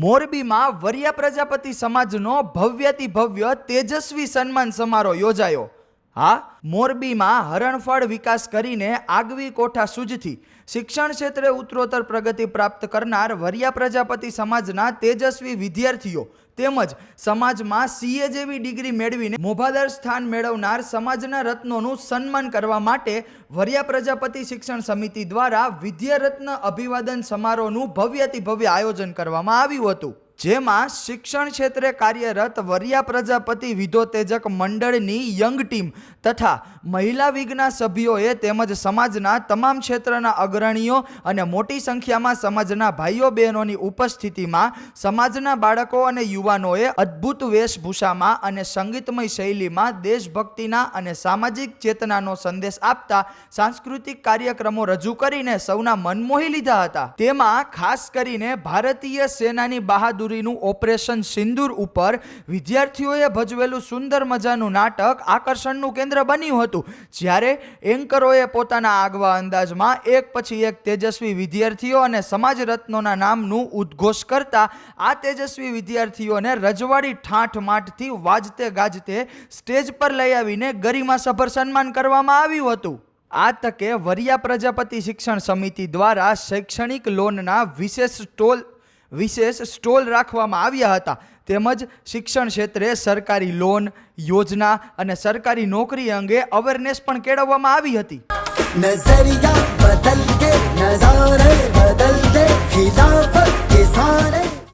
મોરબીમાં વરિયા પ્રજાપતિ સમાજનો ભવ્યથી ભવ્ય તેજસ્વી સન્માન સમારોહ યોજાયો। હા, મોરબીમાં હરણફાળ વિકાસ કરીને આગવી કોઠા સૂઝથી શિક્ષણ ક્ષેત્રે ઉત્તરોત્તર પ્રગતિ પ્રાપ્ત કરનાર વરિયા પ્રજાપતિ સમાજના તેજસ્વી વિદ્યાર્થીઓ તેમજ સમાજમાં CA જેવી ડિગ્રી મેળવીને મોભાદાર સ્થાન મેળવનાર સમાજના રત્નોનું સન્માન કરવા માટે વરિયા પ્રજાપતિ શિક્ષણ સમિતિ દ્વારા વિદ્યારત્ન અભિવાદન સમારોહનું ભવ્યથી ભવ્ય આયોજન કરવામાં આવ્યું હતું, જેમાં શિક્ષણ ક્ષેત્રે કાર્યરત વરિયા પ્રજાપતિ વિધોતેજક મંડળની યંગ ટીમ તથા મહિલા વિંગના સભ્યોએ તેમજ સમાજના તમામ ક્ષેત્રના અગ્રણીઓ અને મોટી સંખ્યામાં સમાજના ભાઈઓ બહેનોની ઉપસ્થિતિમાં સમાજના બાળકો અને યુવાનોએ અદ્ભુત વેશભૂષામાં અને સંગીતમય શૈલીમાં દેશભક્તિના અને સામાજિક ચેતનાનો સંદેશ આપતા સાંસ્કૃતિક કાર્યક્રમો રજૂ કરીને સૌના મન મોહી લીધા હતા। તેમાં ખાસ કરીને ભારતીય સેનાની બહાદુરીનું ઓપરેશન સિંદૂર ઉપર વિદ્યાર્થીઓએ ભજવેલું સુંદર મજાનું નાટક આકર્ષણનું કેન્દ્ર બન્યું હતું, જ્યારે એન્કરોએ પોતાના આગવા અંદાજમાં એક પછી એક તેજસ્વી વિદ્યાર્થીઓ અને સમાજ રત્નોના નામનું ઉદ્ઘોષ કરતા આ તેજસ્વી વિદ્યાર્થીઓને રજવાડી ઠાઠ માઠથી વાજતે ગાજતે સ્ટેજ પર લઈ આવીને ગરિમાસભર સન્માન કરવામાં આવ્યું હતું। આ તકે વરિયા પ્રજાપતિ શિક્ષણ સમિતિ દ્વારા શૈક્ષણિક લોનના વિશેષ સ્ટોલ રાખવામાં આવ્યા હતા, તેમજ શિક્ષણ ક્ષેત્રે સરકારી લોન યોજના અને સરકારી નોકરી અંગે અવેરનેસ પણ કેળવવામાં આવી હતી। નઝરિયા બદલ કે નઝારે બદલ દે ખિલાફત કે સારે